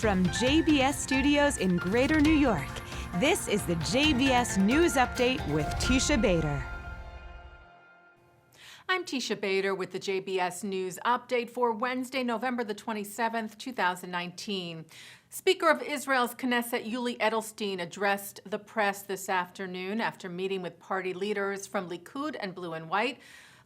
From JBS Studios in Greater New York, this is the JBS News Update with Teisha Bader. I'm Teisha Bader with the JBS News Update for Wednesday, November the 27th, 2019. Speaker of Israel's Knesset Yuli Edelstein addressed the press this afternoon after meeting with party leaders from Likud and Blue and White,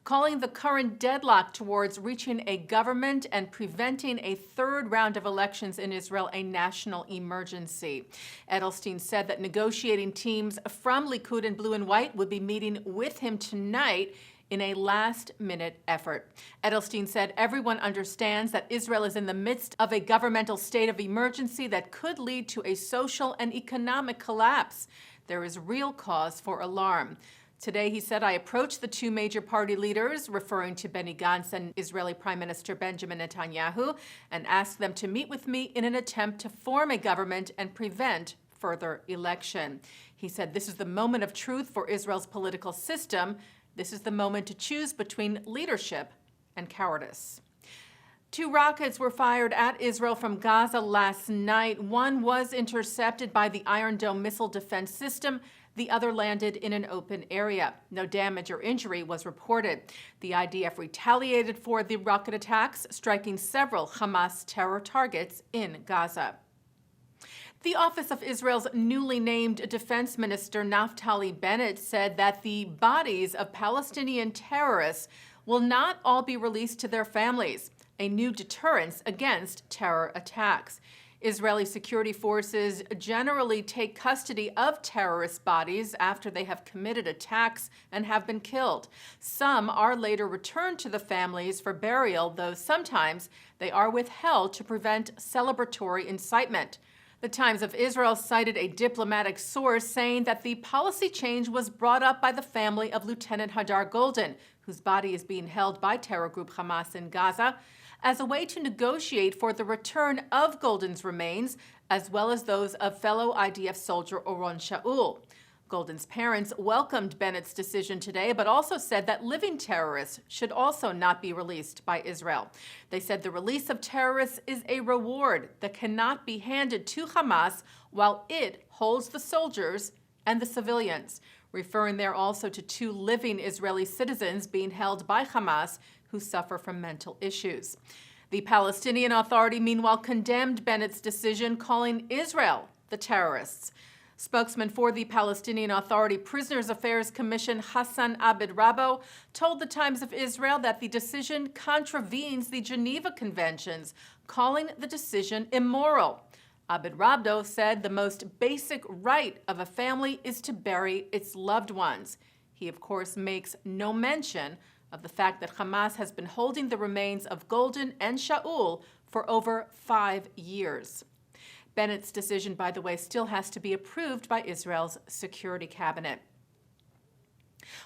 calling the current deadlock towards reaching a government and preventing a third round of elections in Israel a national emergency. Edelstein said that negotiating teams from Likud and Blue and White would be meeting with him tonight in a last-minute effort. Edelstein said everyone understands that Israel is in the midst of a governmental state of emergency that could lead to a social and economic collapse. There is real cause for alarm. Today, he said, I approached the two major party leaders, referring to Benny Gantz and Israeli Prime Minister Benjamin Netanyahu, and asked them to meet with me in an attempt to form a government and prevent further election. He said, this is the moment of truth for Israel's political system. This is the moment to choose between leadership and cowardice. 2 rockets were fired at Israel from Gaza last night. One was intercepted by the Iron Dome missile defense system. The other landed in an open area. No damage or injury was reported. The IDF retaliated for the rocket attacks, striking several Hamas terror targets in Gaza. The office of Israel's newly named defense minister, Naftali Bennett, said that the bodies of Palestinian terrorists will not all be released to their families, a new deterrence against terror attacks. Israeli security forces generally take custody of terrorist bodies after they have committed attacks and have been killed. Some are later returned to the families for burial, though sometimes they are withheld to prevent celebratory incitement. The Times of Israel cited a diplomatic source saying that the policy change was brought up by the family of Lieutenant Hadar Golden, whose body is being held by terror group Hamas in Gaza, as a way to negotiate for the return of Golden's remains, as well as those of fellow IDF soldier Oron Shaul. Golden's parents welcomed Bennett's decision today, but also said that living terrorists should also not be released by Israel. They said the release of terrorists is a reward that cannot be handed to Hamas while it holds the soldiers and the civilians, referring there also to 2 living Israeli citizens being held by Hamas who suffer from mental issues. The Palestinian Authority, meanwhile, condemned Bennett's decision, calling Israel the terrorists. Spokesman for the Palestinian Authority Prisoners Affairs Commission, Hassan Abed Rabo, told the Times of Israel that the decision contravenes the Geneva Conventions, calling the decision immoral. Abed Rabdo said the most basic right of a family is to bury its loved ones. He, of course, makes no mention of the fact that Hamas has been holding the remains of Golden and Shaul for over 5 years. Bennett's decision, by the way, still has to be approved by Israel's security cabinet.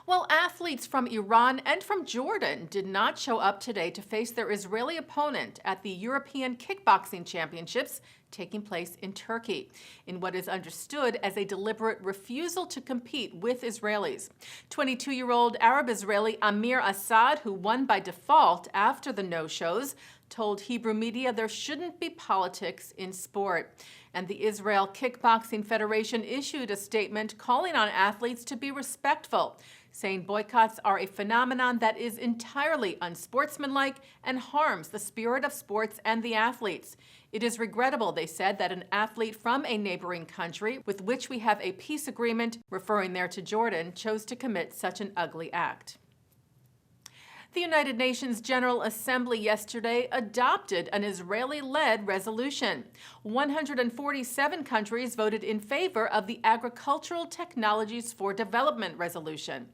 Well, athletes from Iran and from Jordan did not show up today to face their Israeli opponent at the European Kickboxing Championships taking place in Turkey, in what is understood as a deliberate refusal to compete with Israelis. 22-year-old Arab-Israeli Amir Assad, who won by default after the no-shows, told Hebrew media there shouldn't be politics in sport. And the Israel Kickboxing Federation issued a statement calling on athletes to be respectful, saying boycotts are a phenomenon that is entirely unsportsmanlike and harms the spirit of sports and the athletes. It is regrettable, they said, that an athlete from a neighboring country with which we have a peace agreement, referring there to Jordan, chose to commit such an ugly act. The United Nations General Assembly yesterday adopted an Israeli-led resolution. 147 countries voted in favor of the Agricultural Technologies for Development resolution.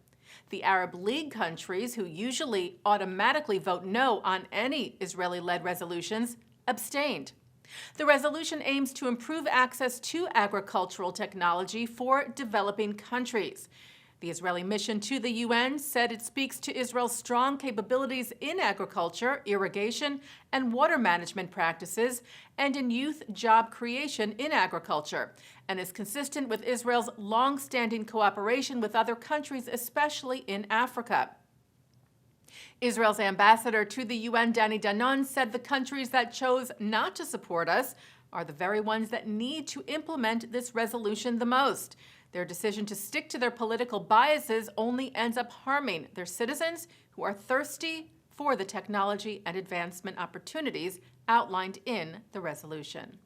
The Arab League countries, who usually automatically vote no on any Israeli-led resolutions, abstained. The resolution aims to improve access to agricultural technology for developing countries. The Israeli mission to the UN said it speaks to Israel's strong capabilities in agriculture, irrigation, and water management practices, and in youth job creation in agriculture, and is consistent with Israel's long-standing cooperation with other countries, especially in Africa. Israel's ambassador to the UN, Danny Danon, said the countries that chose not to support us are the very ones that need to implement this resolution the most. Their decision to stick to their political biases only ends up harming their citizens who are thirsty for the technology and advancement opportunities outlined in the resolution.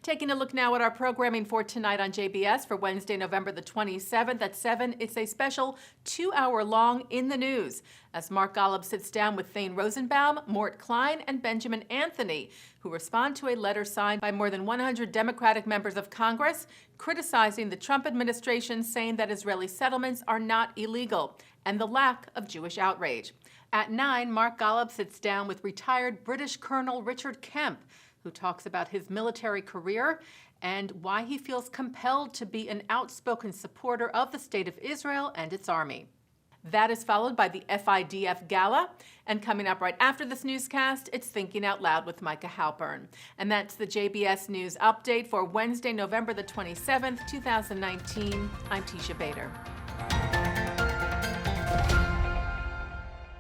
Taking a look now at our programming for tonight on JBS for Wednesday, November the 27th at 7. It's a special 2-hour-long In the News as Mark Golub sits down with Thane Rosenbaum, Mort Klein, and Benjamin Anthony, who respond to a letter signed by more than 100 Democratic members of Congress criticizing the Trump administration, saying that Israeli settlements are not illegal and the lack of Jewish outrage. At 9, Mark Golub sits down with retired British Colonel Richard Kemp, who talks about his military career and why he feels compelled to be an outspoken supporter of the State of Israel and its army. That is followed by the FIDF Gala, and coming up right after this newscast, it's Thinking Out Loud with Micah Halpern. And that's the JBS News Update for Wednesday, November the 27th, 2019. I'm Teisha Bader.